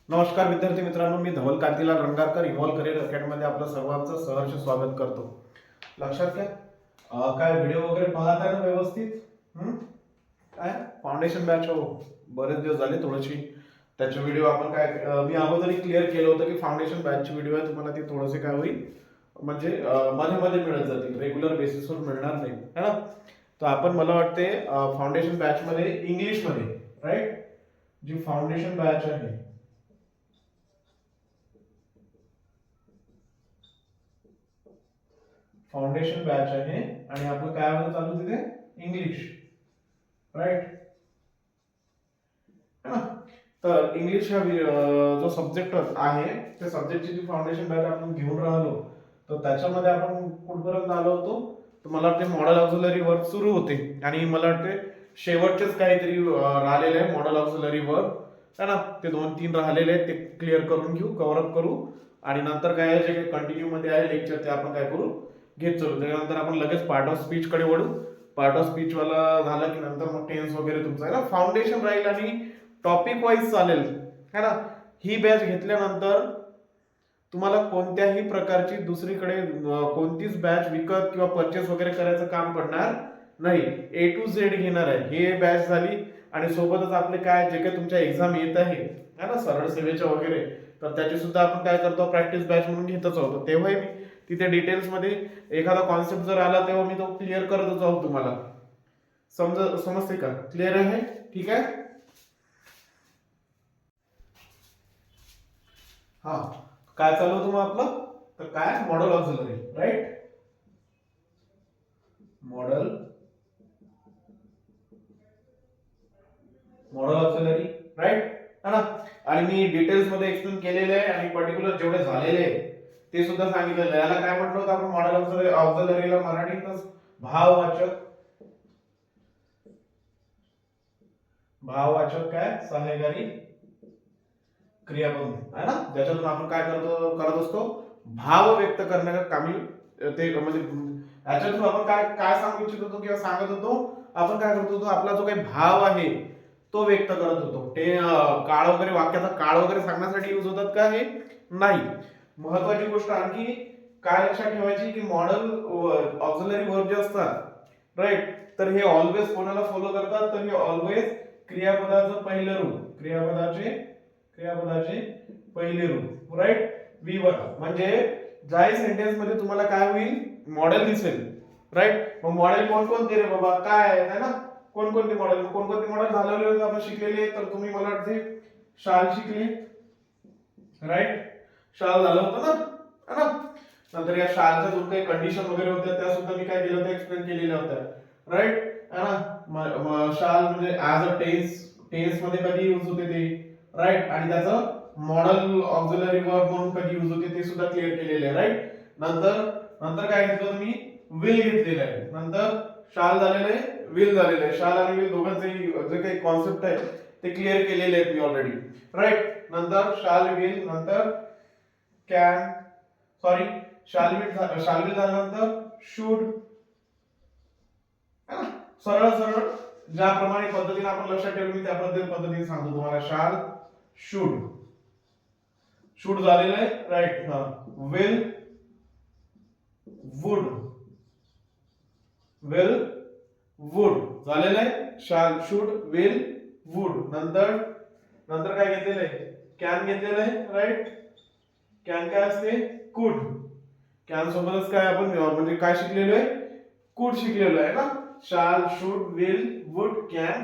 नमस्कार विद्यार्थी मित्रांनो, मी धवल कांतीलाल रंगारकर इव्हॉल्व करिअर अकॅडमीमध्ये आपलं सर्वांचं सहर्ष स्वागत करतो. लक्षात घ्या, काय व्हिडिओ वगैरे पाहत आहे ना व्यवस्थित? काय फाउंडेशन बॅच हो, बरेच दिवस झाले थोडीशी त्याचे व्हिडिओ आपण काय मी अगोदरही क्लिअर केलं होतं की फाउंडेशन बॅचची व्हिडिओ आहे, तुम्हाला ती थोडेसे काय होईल म्हणजे मध्ये मध्ये मिळत जातील, रेग्युलर बेसिसवर मिळणार नाही है ना. तर आपण मला वाटते फाउंडेशन बॅचमध्ये इंग्लिशमध्ये राईट, जी फाउंडेशन बॅच आहे फाउंडेशन बॅच आहे आणि आपलं काय होतं चालू तिथे इंग्लिश राईट है ना. तर इंग्लिश हा जो सब्जेक्ट आहे त्या सब्जेक्टची जी फाउंडेशन बॅच आपण घेऊन राहिलो, तर त्याच्यामध्ये आपण कुठपर्यंत आलो होतो, तर मला वाटते मॉडेल ऑक्झिलरी वर्ब सुरू होते आणि मला वाटते शेवटचेच काहीतरी राहिलेले आहे मॉडेल ऑक्झिलरी वर्ब है ना. ते 2-3 राहिलेले आहेत, ते क्लिअर करून घेऊ, कव्हर अप करू आणि नंतर काय जे काही कंटिन्यू मध्ये आहे लेक्चर ते आपण काय करू घेत चालू. त्यानंतर आपण लगेच पार्ट ऑफ स्पीच कडे वळू. पार्ट ऑफ स्पीच वाला झाला की नंतर मग टेन्स वगैरे तुमचं आहे ना फाउंडेशन राहील आणि टॉपिक वाईज चालेल है ना. ही बॅच घेतल्यानंतर तुम्हाला कोणत्याही प्रकारची दुसरीकडे कोणतीच बॅच विकत किंवा परचेस वगैरे करायचं काम पडणार नाही. ए टू झेड घेणार आहे हे बॅच झाली आणि सोबतच आपले काय जे काही तुमच्या एक्झाम येत आहे ना सरळ सेवेच्या वगैरे, तर त्याची सुद्धा आपण काय करतो प्रॅक्टिस बॅच म्हणून घेतच आहोत. तेव्हाही मी तिथे डिटेल्स मध्ये एखादा कॉन्सेप्ट जर आला तेव्हा मी तो क्लिअर करतच आहोत तुम्हाला. समजते का? क्लिअर आहे? ठीक आहे. हा, काय चालू होतं मग आपलं, तर काय model auxiliary right, model model auxiliary right है ना. आणि मी डिटेल्स मध्ये एक्सप्लेन केलेले आहे आणि पर्टिक्युलर जेवढे झालेले आहे ते सुद्धा सांगितलेलं आहे. याला काय म्हटलं होतं आपण मॉडेल ऑक्झिलरीला मराठीतच भाववाचक, भाववाचक काय सहाय्यकारी क्रियापद आहे ना, ज्याच्यातून आपण काय करत असतो भाव व्यक्त करण्याचं कामी ते म्हणजे याच्यातून आपण काय काय सांगू इच्छित होतो किंवा सांगत होतो, आपण काय करत होतो आपला जो काही भाव आहे तो व्यक्त करत होतो. ते काळ वगैरे वाक्याचा काळ वगैरे सांगण्यासाठी यूज होतात का? हे नाही. महत्वाची गोष्ट आणखी काय लक्षात ठेवायची की मॉडेल ऑक्झिलरी वर्ब जे असतात राईट, तर हे ऑलवेज कोणाला फॉलो करतात, तर हे ऑलवेज क्रियापदाचं पहिलं रूप, क्रियापदाचे पहिले रूप राईट. V1 म्हणजे ज्याही सेंटेन्स मध्ये तुम्हाला काय होईल मॉडेल दिसेल राईट. मग मॉडेल कोणकोणते रे बाबा काय आहे ना, कोणकोणते मॉडेल झालेले होते आपण शिकलेले, तर तुम्ही मला वाटते शाल शिकले राईट, शाल झालं होतं ना है ना. नंतर या शालच्या जो काही कंडिशन वगैरे होत्या त्या सुद्धा मी काय केलं होतं एक्सप्लेन केलेल्या होत्या राईट है ना. शाल म्हणजे ऍज अ टेन्स मध्ये कधी यूज होते ते राईट, आणि त्याचं मॉडेल ऑक्झिलरी वर्ब म्हणून कधी यूज होते ते सुद्धा क्लिअर केलेले आहे राईट. नंतर नंतर काय घेतलं तुम्ही विल घेतलेलं आहे, नंतर शाल झालेलं आहे, विल झालेलं आहे. शाल आणि विल दोघांचेही जे काही कॉन्सेप्ट आहे ते क्लिअर केलेले आहेत मी ऑलरेडी राईट. नंतर शाल विल, नंतर कॅन सॉरी शाल विल झाल्यानंतर शुड, सरळ सरळ ज्याप्रमाणे पद्धतीने आपण लक्षात ठेवलं मी त्या पद्धतीने सांगतो तुम्हाला. शाल शुड, शुड झालेलं आहे right. Will would, will would झालेलं आहे. शाल शुड विल वुड. नंतर नंतर काय घेतलेलं आहे कॅन घेतलेलं आहे राईट. कॅन काय असते कुड, कॅन सोबतच काय आपण म्हणजे काय शिकलेलो आहे कुड शिकलेलो आहे ना. शाल शुड विल वुड कॅन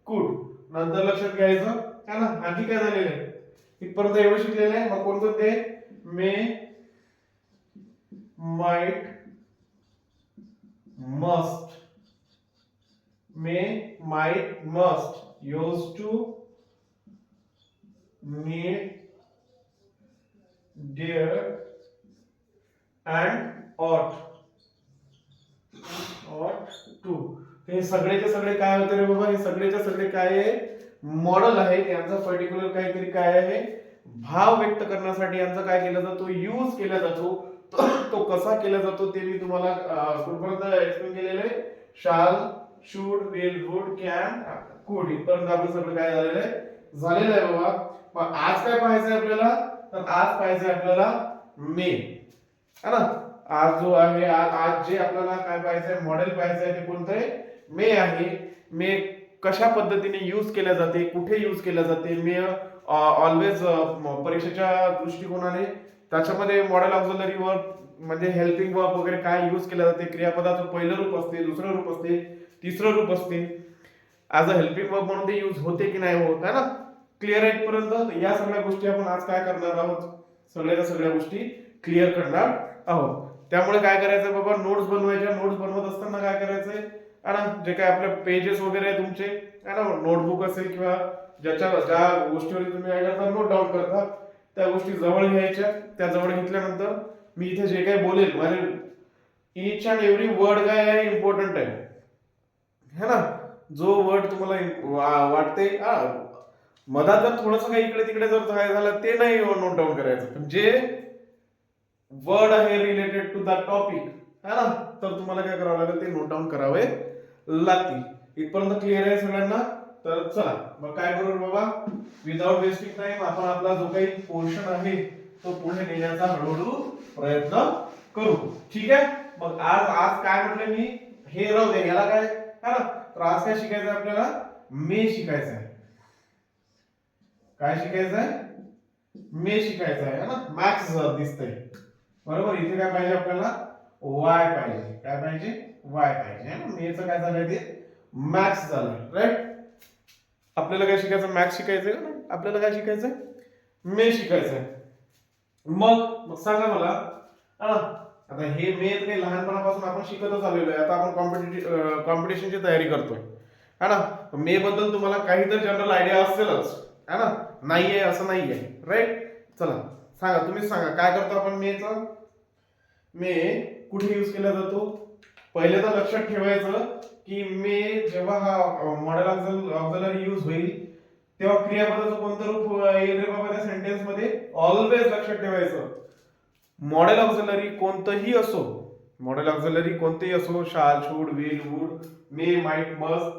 कुड. नंतर लक्षात घ्यायचं है ना. आणखी काय झालेलं आहे इथपर्यंत एवढं शिकलेलं आहे. मग कोणकोणते मे might must, may might must, used to need dare and ought to. हे सगळेचे सगळे काय होते रे बाबा, हे सगळेचे सगळे काय आहे मॉडेल आहे. यांचा पर्टिक्युलर काहीतरी काय आहे भाव व्यक्त करण्यासाठी यांचा काय केला जातो यूज केला जातो. तो कसा केला जातो ते मी तुम्हाला कुठपर्यंत एक्सप्लेन केलेलं आहे. शाल शुड विल वुड कॅन कुड इथपर्यंत आपलं सगळं काय झालेलं आहे बाबा. पण आज काय पाहायचंय आपल्याला, तर आज पाहायचंय आपल्याला मे, है ना. आज जो आहे आज जे आपल्याला काय पाहायचंय, मॉडेल पाहायचंय ते कोणतं आहे, मे आहे. मे कशा पद्धतीने यूज केल्या जाते, कुठे यूज केल्या जाते. मे ऑलवेज परीक्षेच्या दृष्टिकोनाने त्याच्यामध्ये मॉडेल ऑक्झिलरी वर्ब म्हणजे हेल्पिंग वर्ब वगैरे काय यूज केल्या जाते. क्रियापदाचं पहिलं रूप असते, दुसरं रूप असते, तिसरं रूप असते. ॲज अ हेल्पिंग वर्ब म्हणून ते यूज होते की नाही होत, है ना. क्लिअर आहे इथपर्यंत. या सगळ्या गोष्टी आपण आज काय करणार आहोत, सगळ्या सगळ्या गोष्टी क्लिअर करणार आहोत. त्यामुळे काय करायचं बाबा, नोट्स बनवायच्या. नोट्स बनवत असताना काय करायचंय, है ना, जे काय आपले पेजेस वगैरे आहे तुमचे, है ना, नोटबुक असेल किंवा ज्या गोष्टीवर तुम्ही काय करता, नोट डाऊन करता, त्या गोष्टी जवळ घ्यायच्या. त्या जवळ घेतल्यानंतर मी इथे जे काही बोलेल, माझे इच अँड एव्हरी वर्ड काय आहे, इम्पॉर्टंट आहे, है ना. जो वर्ड तुम्हाला वाटते, मधात जर थोडंसं काही इकडे तिकडे जर काय झालं ते नाही नोट डाऊन करायचं, पण जे वर्ड आहे रिलेटेड टू दॅट टॉपिक, है ना, तर तुम्हाला काय करावं लागेल, ते नोट डाऊन करावे लागतील. इथपर्यंत क्लिअर आहे सगळ्यांना. तर चला मग काय करू बाबा, विदाउट वेस्टिंग टाइम आपण आपला जो काही पोर्शन आहे तो पुढे नेण्याचा हळूहळू प्रयत्न करू. ठीक आहे. मग आज आज काय म्हटलं मी, हे राहू दे, याला काय, है ना. तर आज काय शिकायचं आपल्याला, मे शिकायचं आहे. काय शिकायचं आहे, मे शिकायचं आहे, है ना. मॅक्स दिसतंय बरोबर. इथे काय पाहिजे आपल्याला, वाय पाहिजे. काय पाहिजे, वाय पाहिजे, है ना. मेचं काय झालंय, ते मॅक्स झालंय, राईट. आपल्याला काय शिकायचं, मॅक्स शिकायचंय ना. आपल्याला काय शिकायचंय, मे शिकायचंय. मग सांगा मला, आता हे मे काही लहानपणापासून आपण शिकतच आलेलो आहे. आता आपण कॉम्पिटिशनची तयारी करतोय, है ना. मे बद्दल तुम्हाला काहीतरी जनरल आयडिया असेलच, है ना. नाहीये असं नाहीये, राईट. चला सांगा, तुम्हीच सांगा काय करतो आपण मेचा. मे कुठे यूज केला जातो. पहिले तर लक्षात ठेवायचं की मे जेव्हा हा मॉडेल ऑक्झिलरी यूज होईल तेव्हा क्रियापदाचं कोणतं रूप येईल रे बाबा त्या सेंटेन्स मध्ये. ऑलवेज लक्षात ठेवायचं, मॉडेल ऑक्झिलरी कोणतंही असो, मॉडेल ऑक्झिलरी कोणतेही असो, shall, should, will, would, may, might, must,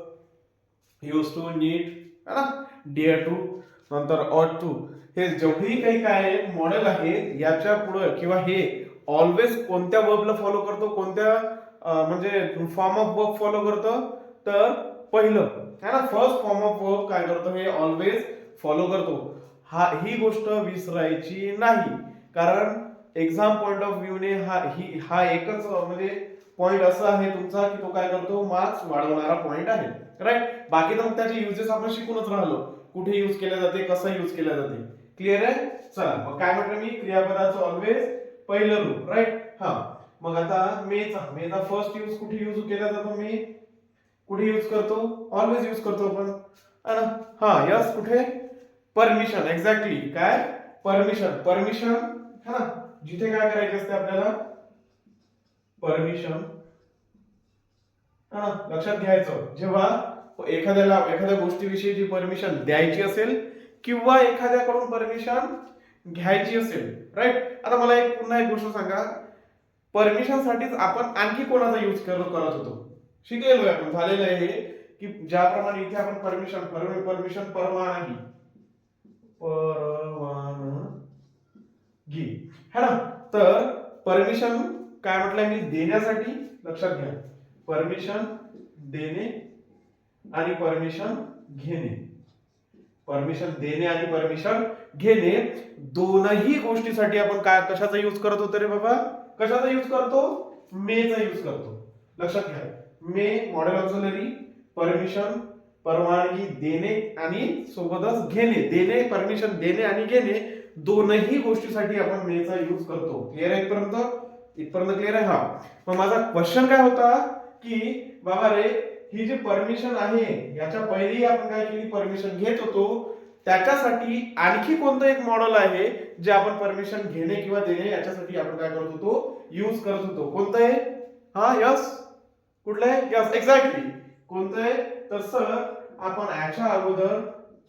use to, need, है ना, डिअर टू, नंतर ऑट टू, हे जेवढेही काही काय मॉडेल आहे याच्या पुढे किंवा हे ऑलवेज कोणत्या वर्बला फॉलो करतो, कोणत्या म्हणजे फॉर्म ऑफ वर्ब फॉलो करतो, तर पहिलं, है ना, फर्स्ट फॉर्म ऑफ वर्ब काय करतो, हे ऑलवेज फॉलो करतो. ही गोष्ट विसरायची नाही, कारण एक्झाम पॉइंट ऑफ व्ह्यूने हा एकच म्हणजे पॉइंट असा आहे तुमचा की तो काय करतो, मार्क्स वाढवणारा पॉइंट आहे, राईट. बाकी तर त्याचे युजेस आपण शिकूनच राहिलो, कुठे यूज केल्या जाते, कसं यूज केल्या जाते. क्लिअर आहे. चला मग काय म्हटलं मी, क्रियापदाचं ऑलवेज पहिलं रूप, राईट. मग आता मेचा फर्स्ट यूज कुठे यूज केला जातो, मी कुठे यूज करतो, ऑलवेज यूज करतो आपण, यस, कुठे, परमिशन. एक्झॅक्टली, काय, परमिशन, है ना. जिथे काय करायचे असते आपल्याला, परमिशन, लक्षात घ्यायचं, जेव्हा एखाद्या गोष्टीविषयी जी परमिशन द्यायची असेल किंवा एखाद्याकडून परमिशन घ्यायची असेल, राईट. आता मला पुन्हा एक गोष्ट सांगा, परमिशन साठीच आपण आणखी कोणाचा यूज करत होतो, शिकलेलो आहे आपण, झालेलं आहे हे, की ज्याप्रमाणे इथे आपण परमिशन परवानगी, है ना. तर परमिशन काय म्हटलंय मी, देण्यासाठी. लक्षात घ्या, परमिशन देणे आणि परमिशन घेणे. परमिशन देणे आणि परमिशन घेणे दोनही गोष्टीसाठी आपण काय कशाचा यूज करत होतो रे बाबा, कशाचा यूज करतो, मेचा यूज करतो. लक्षात घ्या, मे मॉडेल ऑक्झिलरी, परमिशन परवानगी देणे आणि सोबतच घेणे, देणे, परमिशन देणे आणि घेणे दोनही गोष्टीसाठी आपण मेचा यूज करतो. क्लिअर आहे इथपर्यंत क्लिअर आहे. मग माझा क्वेश्चन काय होता की बाबा रे, ही जी परमिशन आहे याच्या पहिली आपण काय केली, परमिशन घेत होतो, त्याच्यासाठी आणखी कोणतं एक मॉडेल आहे जे आपण परमिशन घेणे किंवा देणे याच्यासाठी आपण काय करत होतो, यूज करत होतो. कोणतं आहे, यस, कुठलं आहे, यस, एक्झॅक्टली, कोणतं आहे, तर सर आपण याच्या अगोदर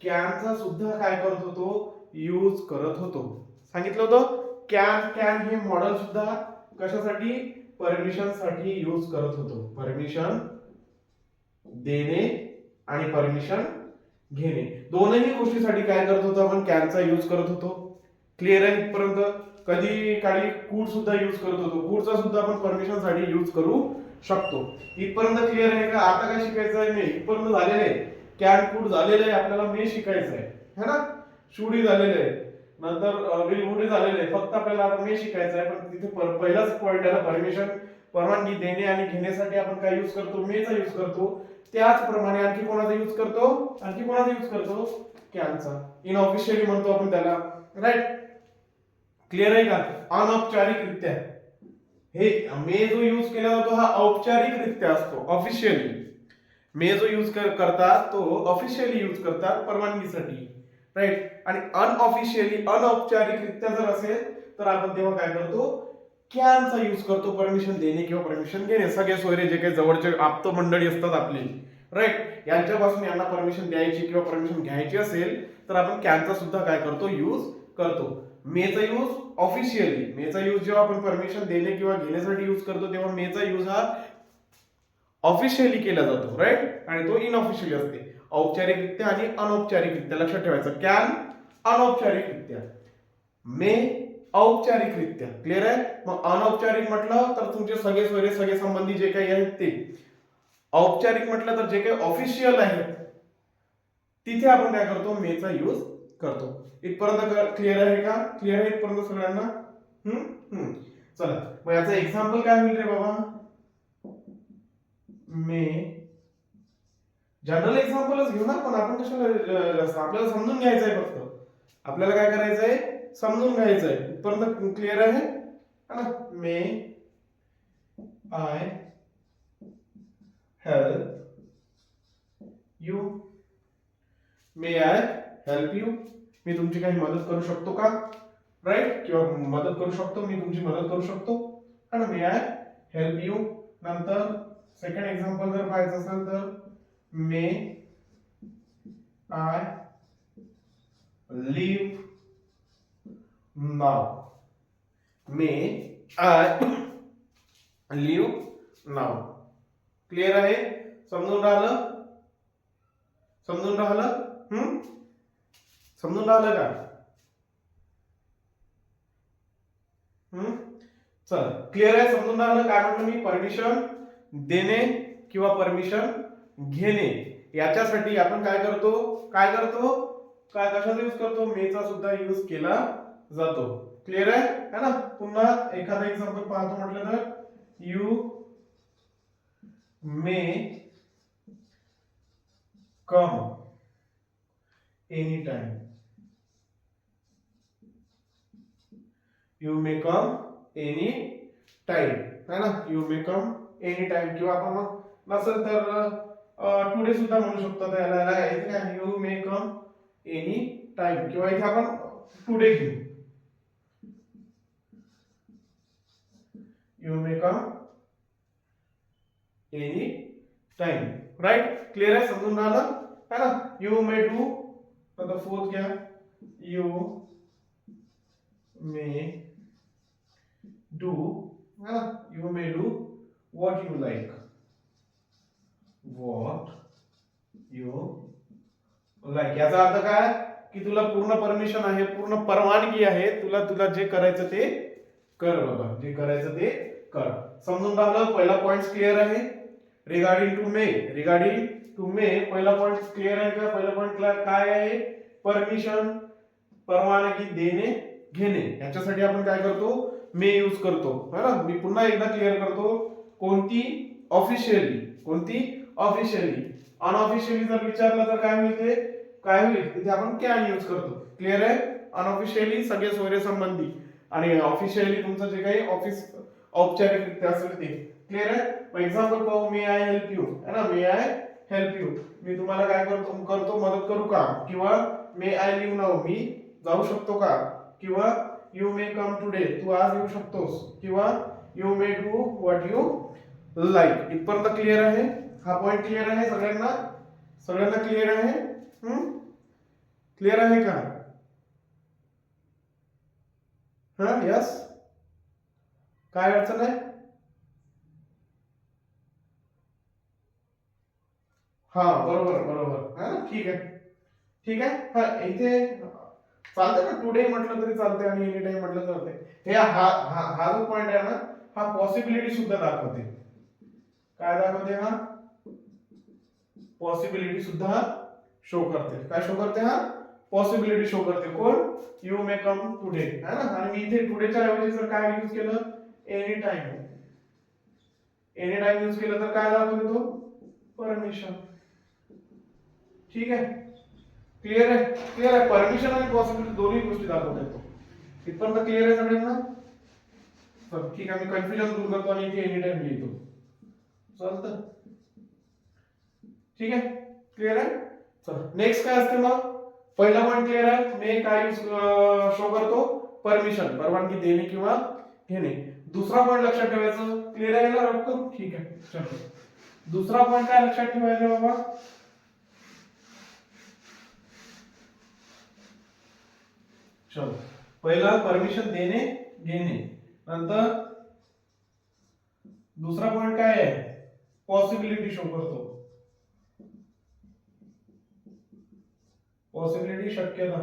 कॅनचा सुद्धा काय करत होतो, यूज करत होतो. सांगितलं होतं कॅन हे मॉडेल सुद्धा कशासाठी, परमिशन साठी यूज करत होतो. परमिशन देणे आणि परमिशन घेणे. दोनही गोष्टीसाठी काय करत होतो आपण, कॅनचा यूज करत होतो. क्लिअर आहे इथपर्यंत? कधी काळी कूड सुद्धा यूज करत होतो. कूडचा सुद्धा आपण परमिशन साठी यूज करू शकतो. इथपर्यंत क्लिअर आहे का? आता काय शिकायचं आहे? मे. इथपर्यंत झालेलं आहे. कॅन कूड झालेलं आहे, आपल्याला मे शिकायचं आहे, है ना? शुडी झालेलं आहे, नंतर विल वुड झालेलं आहे. फक्त आपल्याला आता मे शिकायचं आहे. पण तिथे पहिलाच पॉईंट आहे, परमिशन परवानगी देणे आणि घेण्यासाठी आपण काय यूज करतो? मेचा यूज करतो. त्याचप्रमाणे आणखी कोणाचा यूज करतो? आणखी कोणाचा यूज करतो? कॅनचा. इनऑफिशियली म्हणतो आपण त्याला, राईट? क्लिअर आहे का? अनौपचारिकरित्या हे मे जो यूज केला जातो हा औपचारिकरित्या असतो, ऑफिशियली. मे जो यूज करतात तो ऑफिशियली यूज करतात परवानगीसाठी, राईट? आणि अनऑफिशियली अनौपचारिकरित्या जर असेल तर आपण तेव्हा काय करतो? कॅनचा यूज करतो, परमिशन देणे किंवा परमिशन घेणे. सगळे सोयरे जे काही जवळचे आप्त मंडळी असतात आपली, राईट, यांच्यापासून यांना परमिशन द्यायची किंवा परमिशन घ्यायची असेल तर आपण कॅनचा सुद्धा काय करतो? यूज करतो. मेचा यूज ऑफिशियली, मेचा यूज जेव्हा आपण परमिशन देणे किंवा घेण्यासाठी यूज करतो तेव्हा मेचा यूज हा ऑफिशियली केला जातो, राईट? आणि तो इनऑफिशियली असते, औपचारिकरित्या आणि अनौपचारिकरित्या. लक्षात ठेवायचं, कॅन अनौपचारिकरित्या, मे औपचारिकरित्या. क्लिअर आहे? मग अनौपचारिक म्हटलं तर तुमचे सगळे सोयरे सगळे संबंधी जे काही आहेत ते. औपचारिक म्हटलं तर जे काही ऑफिशियल आहेत तिथे आपण काय करतो? मेचा यूज करतो. इथपर्यंत क्लिअर आहे का? क्लिअर आहे इथपर्यंत सगळ्यांना? चला, मग याचं एक्झाम्पल काय होईल रे बाबा? मे. जनरल एक्झाम्पलच घेऊ ना, पण आपण कशाला जास्त, आपल्याला समजून घ्यायचं आहे फक्त. आपल्याला काय करायचंय? समजून घ्यायचंय. इथपर्यंत क्लिअर आहे ना? May I help you. May I help you. मी तुमची काही मदत करू शकतो का? राईट? किंवा मदत करू शकतो, मी तुमची मदत करू शकतो, है ना? May I help you. नंतर सेकंड एक्झाम्पल जर पाहायचं असेल तर may I leave now. May I leave now. Clear आहे? समजून राहिलं? समजून राहिलं? समजून राहिलं का? चल, क्लिअर आहे? समजून राहिलं? काय म्हटलं मी? परमिशन देणे किंवा परमिशन घेणे याच्यासाठी आपण काय करतो? काय कशाचा यूज करतो? मेचा सुद्धा यूज केला जातो. क्लिअर आहे? है ना? पुन्हा एखादा एक्झाम्पल पाहतो म्हटलं तर, you may come any time. You may come any time, है ना? You may come any time. किंवा आपण मग नसेल तर टुडे सुद्धा म्हणू शकतो. याला इथे काय? You may come any time. किंवा इथे आपण टुडे घेऊ. You may come any time. Right? Clear आहे? समजून राहिलं? है ना? You may do. आता फोर्थ घ्या. यू मे डू, है ना? You may do what you like. What you like. याचा अर्थ काय? की तुला पूर्ण परमिशन आहे, पूर्ण परवानगी आहे. तुला जे करायचं ते कर बाबा. जे करायचं ते कर. समजून राहिलं? पहिला पॉइंट क्लिअर आहे? Regarding to may. Regarding to may पहिला पॉइंट क्लिअर आहे का? पहिला पॉइंट काय आहे? परमिशन, परवानगी देणे घेणे. याच्यासाठी आपण काय करतो? मे यूज करतो, है ना? मी पुन्हा एकदा क्लिअर करतो. कोणती? ऑफिशियली. कोणती? ऑफिशियली. अनऑफिशियली जर विचारलं तर काय होईल? ते काय होईल? तिथे आपण कॅन यूज करतो. क्लिअर आहे? अनऑफिशियली सगळे सोयरे संबंधी आणि ऑफिशियली तुमचं जे काही ऑफिस औपचारिकरित्या असेल ते. क्लिअर आहे? एक्झाम्पल पाहू. मे आय हेल्प यू, है ना? May I help you. मी तुम्हाला काय करतो? मदत करू का? किंवा मे आय लिव्ह नाऊ. मी जाऊ शकतो का? किंवा यू मे कम टुडे. तू आज येऊ शकतोस. किंवा you may do what you like. इथपर्यंत क्लिअर आहे? हा पॉइंट क्लिअर आहे सगळ्यांना? सगळ्यांना क्लिअर आहे? क्लिअर आहे का? हा, यस. काय अडचण आहे? हा, बरोबर बरोबर. हा, ठीक आहे. ठीक आहे. हा इथे चालते ना, टुडे म्हटलं तरी चालते आणि एनी टाइम म्हटलं चालते. हे हा जो पॉइंट आहे ना, हा पॉसिबिलिटी सुद्धा दाखवते. काय दाखवते? हा पॉसिबिलिटी सुद्धा शो करते. काय शो करते? हा पॉसिबिलिटी शो करते. कोण? यू मे कम टुडे, है ना. आणि मी इथे टुडेच्या ऐवजी जर काय यूज केलं? Any time. Any time use केलं तर काय दाखवतो तो? परमिशन. ठीक आहे. क्लिअर आहे? क्लिअर आहे. परमिशन आणि पॉसिबिलिटी दोन्ही गोष्टी दाखवत येतो. इथपर्यंत क्लिअर आहे सगळ्यांना? तर ठीक आहे, मी कन्फ्युजन दूर करतो आणि इथे एनी टाइम लिहितो. चालतं? ठीक आहे. क्लिअर आहे. चल नेक्स्ट काय असते मग? पहिला पॉइंट क्लिअर आहे. मे काय शो करतो? परमिशन, परवानगी देणे किंवा घेणे. दुसरा पॉइंट लक्षात ठेवायचं. क्लिअर आहे ना रॉक? ठीक आहे. चलो दुसरा पॉइंट काय लक्षात ठेवायचा बाबा? चलो पहिला परमिशन देणे घेणे. नंतर दुसरा पॉइंट काय आहे? पॉसिबिलिटी शो करतो. पॉसिबिलिटी, शक्यता,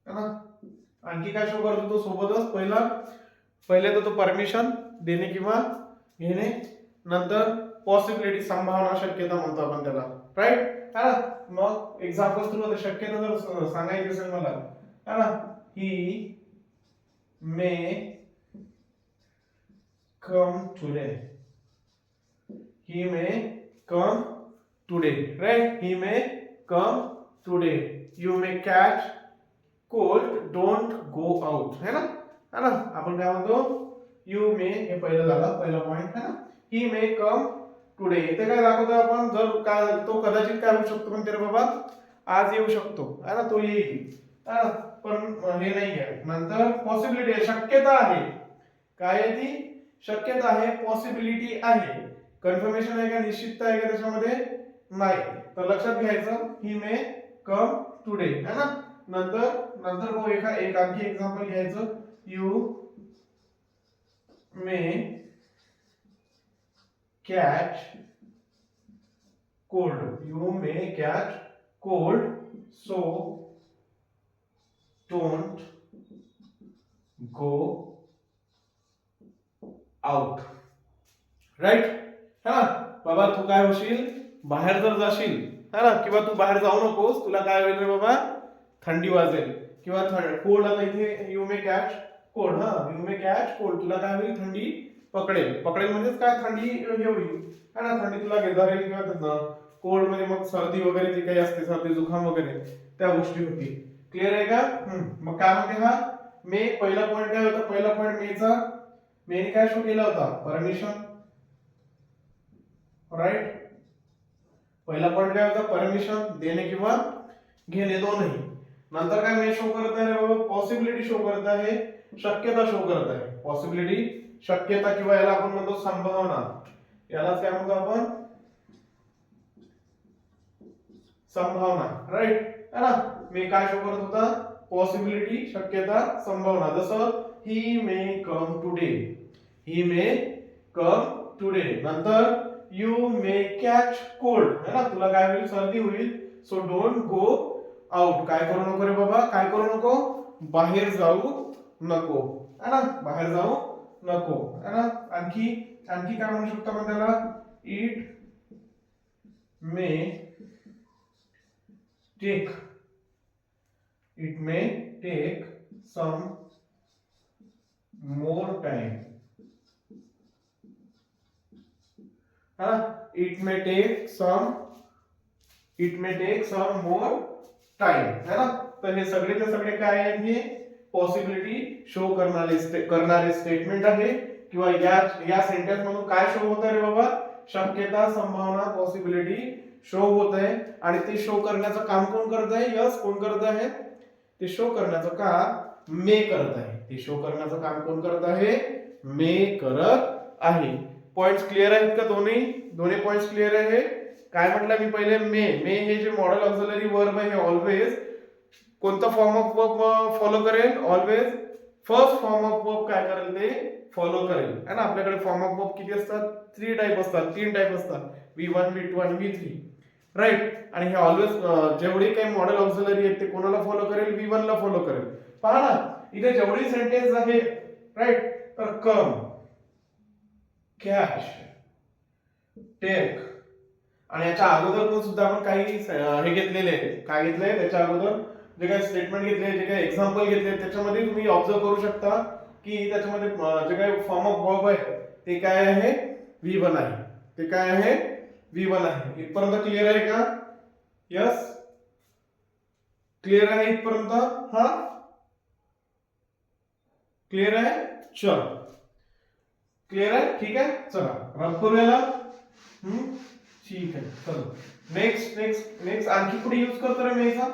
है ना. आणखी काय शो करतो तो सोबतच? पहिले तर तो परमिशन देणे किंवा घेणे. नंतर पॉसिबिलिटी, संभावना, शक्यता म्हणतो आपण त्याला, राईट, है ना. मग एक्झाम्पल थ्रू आता शक्यता जर सांगायची असेल मला, है ना, he may come today. He may come today, right. He may come today. You may catch cold, don't go out, है ना. आपण काय म्हणतो? यू मे, हे पहिलं झालं, पहिला पॉइंट, है ना. He may come today. इथे काय दाखवतो आपण? जर काय तो कदाचित काय होऊ शकतो म्हणते रे बाबा, आज येऊ शकतो, है ना, तो येईल, है ना, पण हे नाही आहे. नंतर पॉसिबिलिटी आहे, शक्यता आहे. काय आहे ती? शक्यता आहे, पॉसिबिलिटी आहे. कन्फर्मेशन आहे का, निश्चितता आहे का त्याच्यामध्ये? नाही. तर लक्षात घ्यायचं, ही मे कम टुडे, है ना. नंतर वो एक आणखी एक्झाम्पल घ्यायचं, you may catch cold. You may catch cold, so don't go out, right, है ना. बाबा तू काय होशील? बाहेर जर जाशील, है ना, किंवा तू बाहेर जाऊ नकोस, तुला काय होईल रे बाबा? थंडी वाजेल किंवा कोल्ड. आता इथे यू मे कॅच कोल्ड, हा, यू मे कॅच कोल्ड, तुला काय होईल? थंडी पकडेल म्हणजेच काय? थंडी हे होईल, है ना, थंडी तुला धरेल किंवा कोल्ड म्हणजे मग सर्दी वगैरे जी काही असते, सर्दी जुखाम वगैरे त्या गोष्टी होती. क्लिअर आहे का? मग काय म्हणते हा मे? पहिला पॉइंट काय होता? पहिला पॉइंट मेचा, मेने काय शो केला होता? Permission, right. पहिला पॉइंट काय होता? परमिशन देणे किंवा घेणे, दोन्ही. नंतर काय मे शो करत आहे बाबा? पॉसिबिलिटी शो करत आहे, शक्यता शो करत आहे. पॉसिबिलिटी, शक्यता, किंवा याला आपण म्हणतो संभावना. यालाच काय म्हणतो आपण? संभावना, राईट, है ना. मे काय शो करत होता? पॉसिबिलिटी, शक्यता, संभावना. जसं ही may come today. He may come today. नंतर यू मे कॅच कोल्ड, है ना, तुला काय होईल? सर्दी होईल. So don't go out. काय करू नको रे बाबा? काय करू नको? बाहेर जाऊ नको, है ना, बाहेर जाऊ नको, है ना. आणखी काय म्हणू शकतो आपण त्याला? It may take some more time. It may take some more time, है ना. तर हे सगळेच्या सगळे काय आहेत? हे पॉसिबिलिटी शो करणारे स्टेटमेंट आहे. किंवा या सेंटेन्स मधून काय शो होत आहे रे बाबा? शक्यता, संभावना, पॉसिबिलिटी शो होत आहे. आणि ते शो करण्याचं काम कोण करत आहे? यस, कोण करत आहे? ते शो करण्याचं काम मे करत आहे. ते शो करण्याचं काम कोण करत आहे? मे करत आहे. पॉइंट्स क्लिअर आहेत का? दोन्ही पॉइंट्स क्लिअर आहे. काय म्हटलं मी पहिले? मे हे जे मॉडेल ऑक्झिलरी वर्ब आहे, हे ऑलवेज कोणता फॉर्म ऑफ वर्ब फॉलो करेल? Always first form of verb काय करेल? ते फॉलो करेल, है ना. आपल्याकडे फॉर्म ऑफ वर्ब किती असतात? 3 टाइप असतात. V1 V2 आणि V3 राईट. आणि हे ऑलवेज जेवढे काही मॉडेल ऑक्झिलरी आहेत ते कोणाला फॉलो करेल, V1 ला फॉलो करेल. पहा ना इथे जेवढी सेंटेन्स आहे राईट, तर कम, कॅच, टेक, आणि याच्या अगोदर पण सुद्धा आपण काही हे घेतलेले आहे. काय घेतलंय त्याच्या अगोदर जे काही स्टेटमेंट घेतले, जे काही एक्झाम्पल घेतले, त्याच्यामध्ये तुम्ही ऑब्झर्व करू शकता की त्याच्यामध्ये जे काही फॉर्म ऑफ वर्ब आहे ते काय आहे, V1 आहे. ते काय आहे, V1 आहे. इथपर्यंत क्लिअर आहे का? यस, क्लिअर आहे इथपर्यंत? हा क्लिअर आहे. चल क्लिअर आहे, ठीक आहे. चला रन करूया. ठीक आहे, चलो नेक्स्ट नेक्स्ट नेक्स्ट. आणखी कुठे यूज करतो रे मेचा?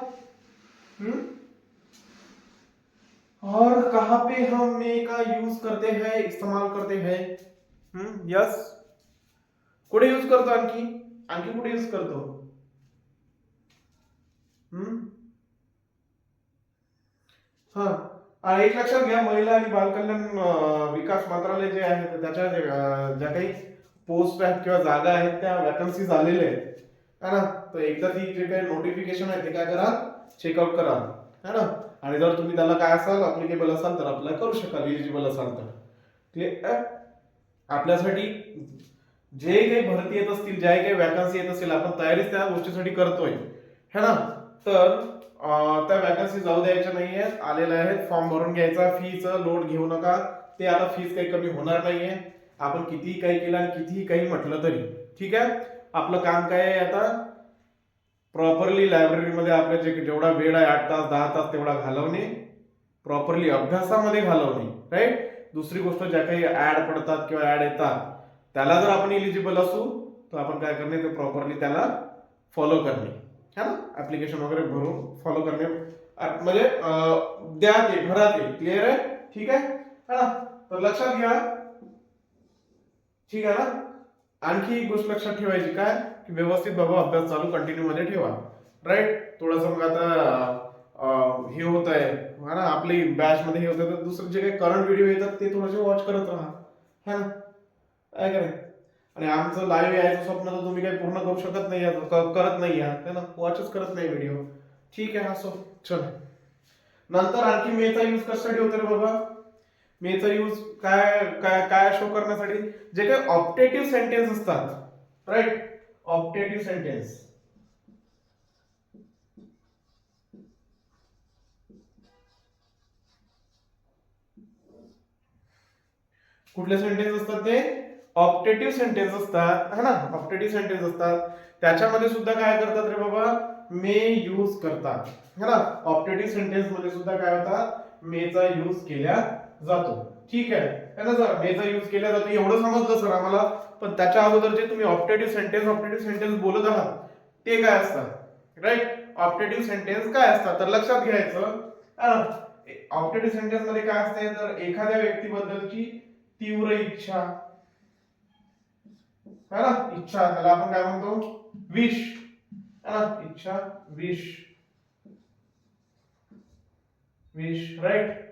और कहां पे हम मे का यूज करते हैं, इस्तेमाल करते हैं? यस, कुठे यूज करतो? आणखी आणखी कुठे यूज करतो? हा, आणि एक लक्षात घ्या, महिला आणि बालकल्याण विकास मंत्रालय जे आहे त्याच्या ज्या काही पोस्ट आहेत किंवा जागा आहेत त्या वॅकन्सीज आलेल्या आहेत है ना. तर एकदा ती जे काही नोटिफिकेशन आहे ते काय करा, चेकआउट करा है ना. आणि जर तुम्ही त्याला काय असाल, अप्लिकेबल असाल तर अप्लाय करू शकाल, एलिजिबल असाल तर. क्लिअर? आपल्यासाठी जे काही भरती येत असतील, ज्या काही वॅकन्सी येत असतील, आपण तयारीच त्या गोष्टीसाठी करतोय है ना. तर त्या वॅकन्सी जाऊ द्यायच्या नाहीये, आलेल्या आहेत. फॉर्म भरून घ्यायचा, फीचं लोड घेऊ नका. ते आता फीस काही कमी होणार नाहीये. आपण कितीही काही केलं आणि कितीही काही म्हटलं तरी ठीक आहे. आपलं काम काय आहे आता, प्रॉपरली लायब्ररीमध्ये आपल्या जेवढा वेळ आहे 8 तास 10 तास तेवढा घालवणे, प्रॉपरली अभ्यासामध्ये घालवणे राईट. दुसरी गोष्ट, ज्या काही ऍड पडतात किंवा ऍड येतात त्याला जर आपण इलिजिबल असू तर आपण काय करणे, ते प्रॉपरली त्याला फॉलो करणे है ना. ऍप्लिकेशन वगैरे भरून फॉलो करणे, म्हणजे द्या ते, भरा ते. क्लिअर आहे, ठीक आहे है ना. तर लक्षात घ्या, ठीक आहे ना. आणखी एक गोष्ट लक्षात ठेवायची काय, की व्यवस्थित बाबा अभ्यास चालू कंटिन्यू मध्ये ठेवा राईट. थोडंसं मग आता हे होत आहे ना, आपली बॅच मध्ये हे होतं, तर दुसरे जे काही करंट व्हिडिओ येतात ते थोडेसे वॉच करत राहा है ना, काय काय. आणि आमचं लाईव्ह यायचं स्वप्न तर तुम्ही काही पूर्ण करू शकत नाही, करत नाही आहात ना, वॉचच करत नाही व्हिडिओ. ठीक आहे, असो. चल नंतर आणखी मेचा यूज कशासाठी होतो रे बाबा? मेचा यूज काय काय काय शो करण्यासाठी, जे काही ऑप्टेटिव्ह सेंटेन्स असतात राईट, ऑप्टेटिव्ह सेंटेन्स. कुठले सेंटेन्स असतात ते? ऑप्टेटिव्ह सेंटेन्स असतात है ना. ऑप्टेटिव्ह सेंटेन्स असतात, त्याच्यामध्ये सुद्धा काय करतात रे बाबा, मे यूज करतात है ना. ऑप्टेटिव्ह सेंटेन्स मध्ये सुद्धा काय होतात, मेचा यूज केला जातो. ठीक आहे ना सर, मेचा यूज केला जातो एवढं समजलं सर आम्हाला. पण त्याच्या अगोदर जे तुम्ही ऑप्टेटिव्ह सेंटेन्स बोलत आहात ते काय असतात राईट. ऑप्टेटिव्ह सेंटेन्स काय असतात तर लक्षात घ्यायचं. ऑप्टेटिव्ह सेंटेन्स मध्ये काय असते, तर एखाद्या व्यक्तीबद्दलची तीव्र इच्छा है ना, इच्छा, त्याला आपण काय म्हणतो, विश है ना, इच्छा, विश, विश राईट.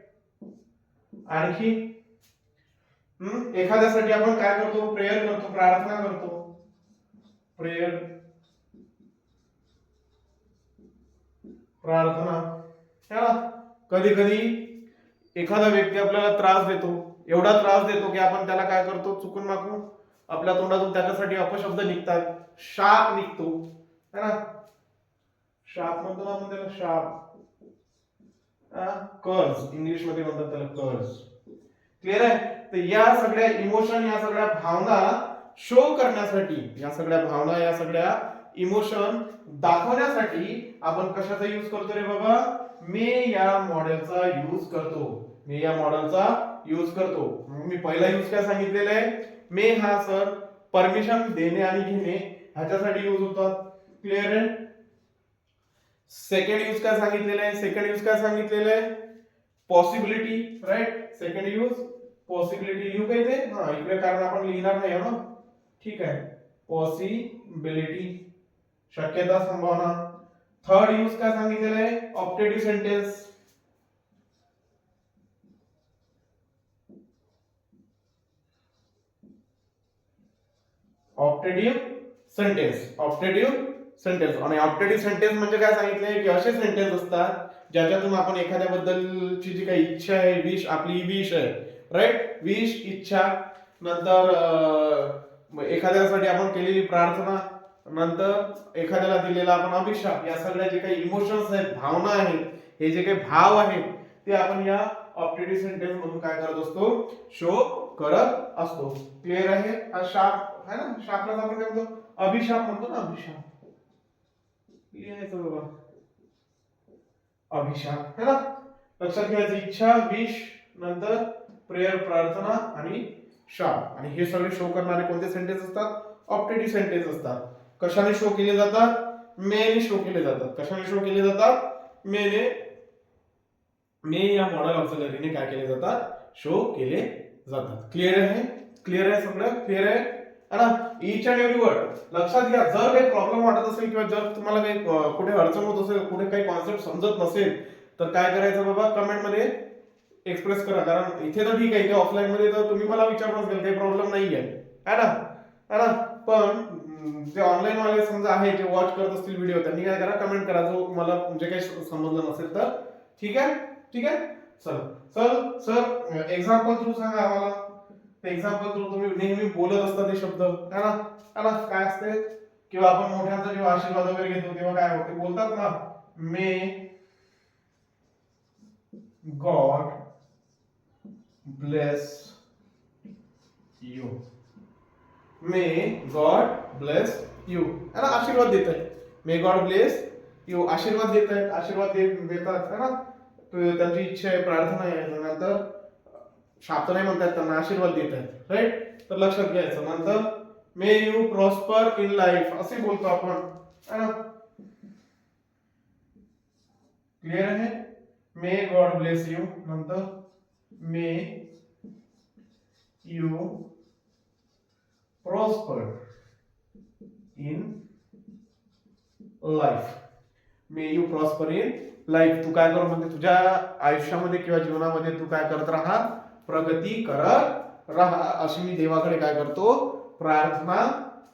आणखी एखाद्यासाठी आपण काय करतो, प्रेयर करतो, प्रार्थना करतो, प्रेयर, प्रार्थना है ना. कधी कधी एखादा व्यक्ती आपल्याला त्रास देतो, एवढा त्रास देतो की आपण त्याला काय करतो, चुकून माकून आपल्या तोंडातून त्याच्यासाठी अपशब्द निघतात, शाप निघतो है ना. शाप म्हणतो ना आपण त्याला, शाप, कर्ज इंग्लिश मध्ये म्हणतात त्याला, कर्ज. क्लिअर आहे. तर या सगळ्या इमोशन, या सगळ्या भावना शो करण्यासाठी, या सगळ्या भावना, या सगळ्या इमोशन दाखवण्यासाठी आपण कशाचा यूज करतो रे बाबा, मे या मॉडेलचा यूज करतो. मे या मॉडेलचा यूज करतो. मी पहिला यूज काय सांगितलेला आहे, मे हा सर परमिशन देणे आणि घेणे ह्याच्यासाठी यूज होतात. क्लिअर आहे. सेकंड यूज काय सांगितलेलं आहे, सेकंड यूज काय सांगितलेलं आहे, possibility right. Second use possibility, लिहू काय ते, हा इकडे कारण आपण लिहिणार नाही ना, ठीक आहे. पॉसिबिलिटी, शक्यता, संभावना. थर्ड यूज काय सांगितलेलं आहे, ऑप्टेटिव्ह सेंटेन्स. ऑप्टेटिव्ह सेंटेन्स. ऑप्टेटिव्ह सेंटेन्स. आणि ऑप्टेटिव्ह सेंटेन्स म्हणजे काय सांगितलंय की असे सेंटेन्स असतात ज्याच्यातून आपण एखाद्याबद्दलची जी काही इच्छा आहे, विश, आपली विश आहे, राईट, विश, इच्छा, नंतर एखाद्यासाठी आपण केलेली प्रार्थना, नंतर एखाद्याला दिलेला आपण अभिशाप, या सगळ्या जे काही इमोशन्स आहेत, भावना आहेत, हे जे काही भाव आहेत, ते आपण या ऑप्टेटिव्ह सेंटेन्स मधून काय करत असतो, शो करत असतो. क्लिअर आहे? हा शाप आहे ना, शापला आपण काय म्हणतो, अभिशाप म्हणतो ना, अभिशाप लिहायचं बाबा, अभिशाप है ना. लक्षात घ्यायचं, इच्छा, विश, नंतर प्रेयर, प्रार्थना आणि शाप. आणि हे सगळे शो करणारे कोणते सेंटेन्स असतात, ऑप्टेटिव्ह सेंटेन्स असतात. कशाने शो केले जातात, मेने शो केले जातात. कशाने शो केले जातात, मेने, मे या मॉडल ऑक्झिलरीने काय केले जातात, शो केले जातात. क्लिअर आहे? क्लिअर आहे, सगळं क्लिअर आहे ना. इच अँड एव्हरी वर्ड लक्षात घ्या. जर काही प्रॉब्लेम वाटत असेल किंवा जर तुम्हाला काही कुठे अडचण होत असेल, कुठे काही कॉन्सेप्ट समजत नसेल, तर काय करायचं बाबा, कमेंट मध्ये एक्सप्रेस करा. कारण इथे तर ठीक आहे, इथे ऑफलाईन मध्ये तर तुम्ही मला विचारणार असेल, काही प्रॉब्लेम नाहीये, है ना, है ना. पण जे ऑनलाईन वाले समजा आहे, जे वॉच करत असतील व्हिडिओ, त्यांनी काय करा, कमेंट करा, जो मला जे काही समजलं नसेल तर. ठीक आहे, ठीक आहे. चल चल सर, एक्झाम्पल थ्रू सांगा आम्हाला. एक्झाम्पल थ्रू तुम्ही नेहमी बोलत असता ते शब्द, है ना, है ना. काय असते, किंवा आपण मोठ्यांचा जेव्हा आशीर्वाद वगैरे घेतो तेव्हा काय होते, बोलतात ना, may God bless you, may God bless you, है ना. आशीर्वाद देत आहे, मे गॉड ब्लेस यू, आशीर्वाद देत आहेत, आशीर्वाद देतात, है ना. त्यांची इच्छा आहे, प्रार्थना आहे, नंतर शाप नाही म्हणतात, त्यांना आशीर्वाद देत आहेत, राईट. तर लक्षात घ्यायचं. नंतर may you prosper in life असे बोलतो आपण, है ना. क्लिअर आहे? मे गॉड ब्लेस यू, नंतर may you prosper in life, may you prosper in life. तू काय कर म्हणजे तुझ्या आयुष्यामध्ये किंवा जीवनामध्ये तू काय करत राहा, प्रगती करत राहा, अशी मी देवाकडे काय करतो, प्रार्थना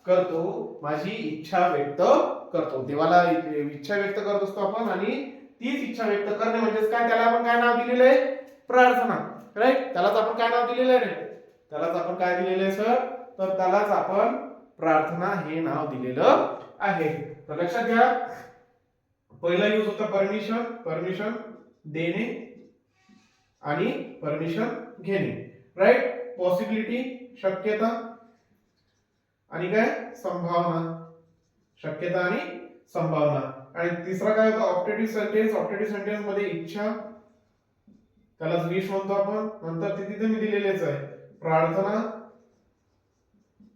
करतो, माझी इच्छा व्यक्त करतो. देवाला इच्छा व्यक्त करत असतो आपण, आणि तीच इच्छा व्यक्त करणे म्हणजेच काय, त्याला आपण काय नाव दिलेलं आहे, प्रार्थना, राईट. त्यालाच आपण काय नाव दिलेलं आहे रे, त्यालाच आपण काय दिलेलं आहे सर, तर त्यालाच आपण प्रार्थना हे नाव दिलेलं आहे. तर लक्षात घ्या, पहिला यूज होता परमिशन, परमिशन देणे आणि परमिशन घेणे, राईट. पॉसिबिलिटी शक्यता, आणि काय, संभावना, शक्यता आणि संभावना. आणि तिसरा काय होता, ऑप्टेटिव्ह सेंटेन्स. ऑप्टेटिव्ह सेंटेन्स मध्ये इच्छा, त्यालाच विश म्हणतो आपण, नंतर तिथे मी दिलेलेच आहे, प्रार्थना,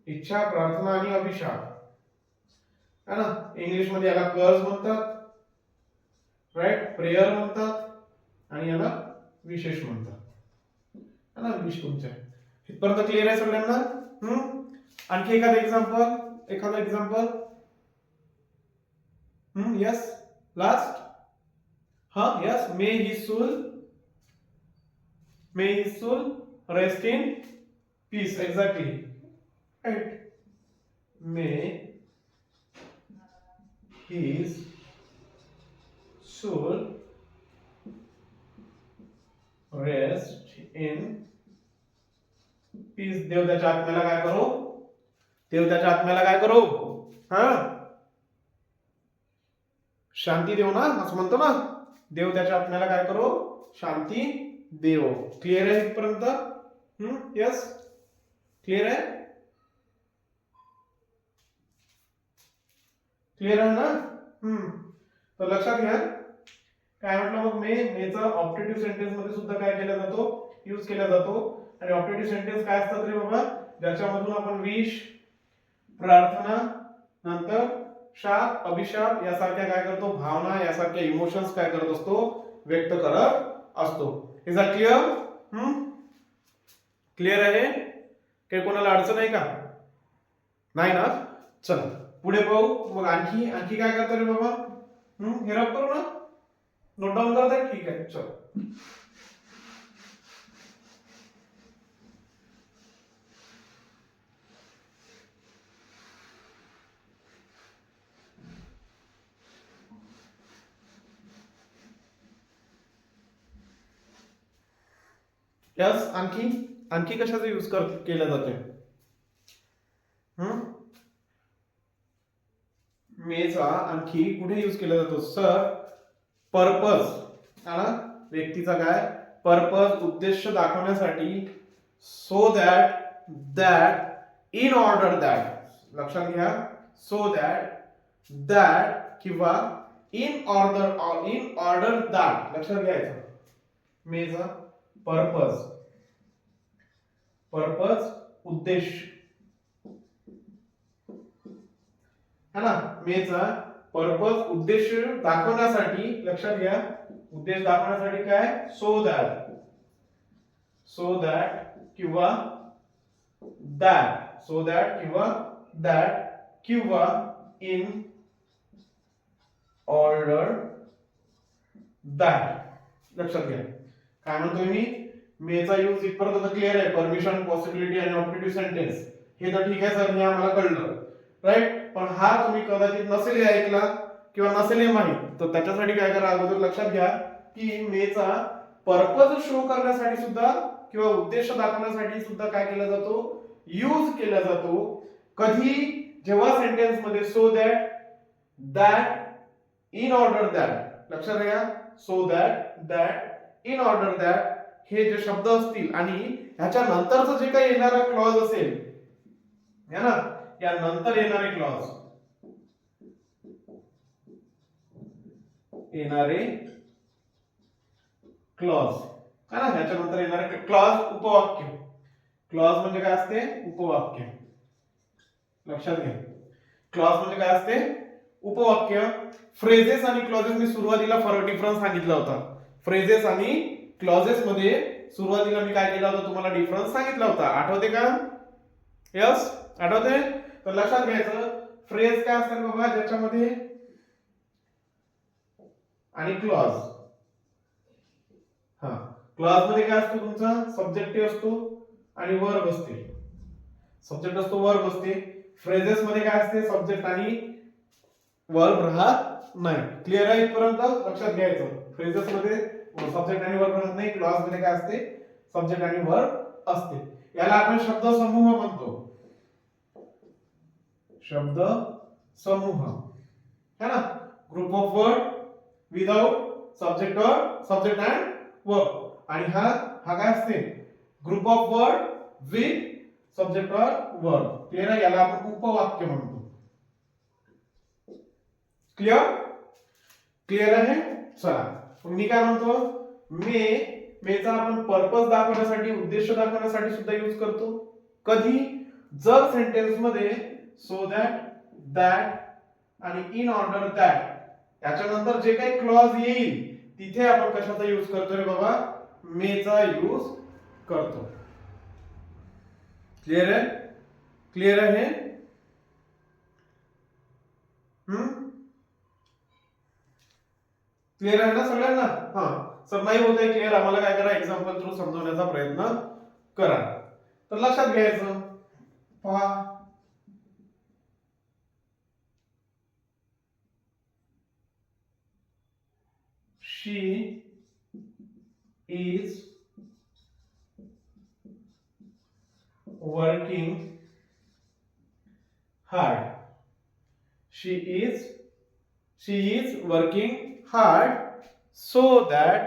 इच्छा, प्रार्थना आणि अभिशाप, है ना. इंग्लिश मध्ये याला कर्ज म्हणतात, राईट, प्रेयर म्हणतात, आणि याला विशेष म्हणतात, है ना. विश तुमच्या इथपर्यंत क्लिअर आहे सगळ्यांना? आणखी एखादं एक्झाम्पल, एखादं एक्झाम्पल. Yes, last. हा, yes, may his soul rest in peace. Exactly, right. May his soul rest in peace. देव त्याच्या आत्म्याला काय करो, देव त्याच्या आत्म्याला काय करो, हा, शांती देव ना, असं म्हणतो ना, देव त्याच्या आत्म्याला काय करो, शांती देव. क्लिअर आहे इथपर्यंत? यस, क्लिअर आहे, क्लिअर आहे ना. तर लक्षात घ्या, काय म्हटलं मग, मेचा ऑप्टेटिव्ह सेंटेन्स मध्ये सुद्धा काय केला जातो, यूज केला जातो. आणि ऑप्टेटिव्ह सेंटेन्स काय असतात रे बाबा, ज्याच्यामधून आपण विश, प्रार्थना, नंतर शाप, अभिशाप यासारख्या काय करतो, भावना, यासारख्या इमोशन्स काय करत असतो, व्यक्त करत असतो. Is that clear? क्लिअर आहे? काही कोणाला अडचण आहे का? नाही ना. चला पुढे पाहू. मग आणखी आणखी काय करता रे बाबा, हे रब करू ना, नोट डाऊन करताय, ठीक आहे. चलो, यस, आणखी आणखी कशाचा यूज केला जातोय? मेचा आणखी कुठे यूज केला जातो सर? पर्पज, व्यक्तीचा काय पर्पज, उद्देश दाखवण्यासाठी. So that in order that, लक्षात घ्या, सो दॅट किंवा इन ऑर्डर दॅट, लक्षात घ्यायचं. मेचा पर्पज उद्देश है ना. मेचा पर्पज उद्देश दाखवण्यासाठी, लक्षात घ्या, उद्देश दाखवण्यासाठी काय? सो दॅट किंवा दॅट किंवा इन ऑर्डर दॅट, लक्षात घ्या. काय म्हणतोय मी? मेचा यूज इथपर्यंत क्लिअर आहे. परमिशन, पॉसिबिलिटी आणि ऑप्टेटिव्ह सेंटेन्स हे तर ठीक आहे सर, हे आम्हाला कळलं, राईट. पण हा तुम्ही कदाचित नसेल ऐकला किंवा नसेल माहित, तर त्याच्यासाठी काय करा, अगोदर लक्षात घ्या की मेचा पर्पज शो करण्यासाठी सुद्धा किंवा उद्देश दाखवण्यासाठी सुद्धा काय केला जातो? यूज केला जातो. कधी? जेव्हा सेंटेन्स मध्ये so that in order that, लक्षात घ्या, so that in order that हे जे शब्द असतील आणि ह्याच्या नंतरचं जे काही येणारा क्लॉज असेल, है ना, या नंतर येणारे क्लॉज, है ना, ह्याच्या नंतर येणारे क्लॉज उपवाक्य. क्लॉज म्हणजे काय असते? उपवाक्य, लक्षात घ्या. क्लॉज म्हणजे काय असते? उपवाक्य. फ्रेजेस आणि क्लॉजेस मी सुरुवातीला डिफरन्स सांगितला होता. फ्रेजेस आणि क्लॉजेस मध्ये सुरुवातीला मी काय केला होता, तुम्हाला डिफरन्स सांगितला होता, आठवते का? यस, आठवते. तर लक्षात घ्यायचं, फ्रेज काय असतात बाबा, ज्याच्यामध्ये आणि क्लॉज. क्लॉज मध्ये काय असतो? तुमचा सब्जेक्टिव्ह असतो आणि वर्ब असते. सब्जेक्ट असतो, वर्ब असते. फ्रेजेस मध्ये काय असते? सब्जेक्ट आणि वर्ब राहत नाही. क्लिअर आहे इथपर्यंत? लक्षात घ्यायचं, फ्रेजेस मध्ये सब्जेक्ट आणि वर्ब राहत नाही. क्लॉज मध्ये काय असते? सब्जेक्ट आणि वर्ब असते. याला आपण शब्द समूह म्हणतो. शब्द समूह, है ना. Group of word without subject and verb. आणि हा काय असते? Group of word with subject और वर्ब. क्लिअर आहे? याला आपण उपवाक्य म्हणतो. क्लिअर आहे? चला, मी काय म्हणतो, मेचा आपण पर्पज दाखवण्यासाठी, उद्देश दाखवण्यासाठी सुद्धा यूज करतो. कधी? जर सेंटेन्स मध्ये सो दॅट आणि इन ऑर्डर दॅट याच्यानंतर जे काही क्लॉज येईल तिथे आपण कशाचा यूज करतोय बाबा? मेचा यूज करतो. क्लिअर आहे? क्लिअर आहे? क्लिअर आहे ना सगळ्यांना? हा सर, नाही होत आहे क्लिअर, आम्हाला काय करा, एक्झाम्पल थ्रू समजवण्याचा प्रयत्न करा. तर लक्षात घ्यायचं, पहा, she is working hard. She is working hard so that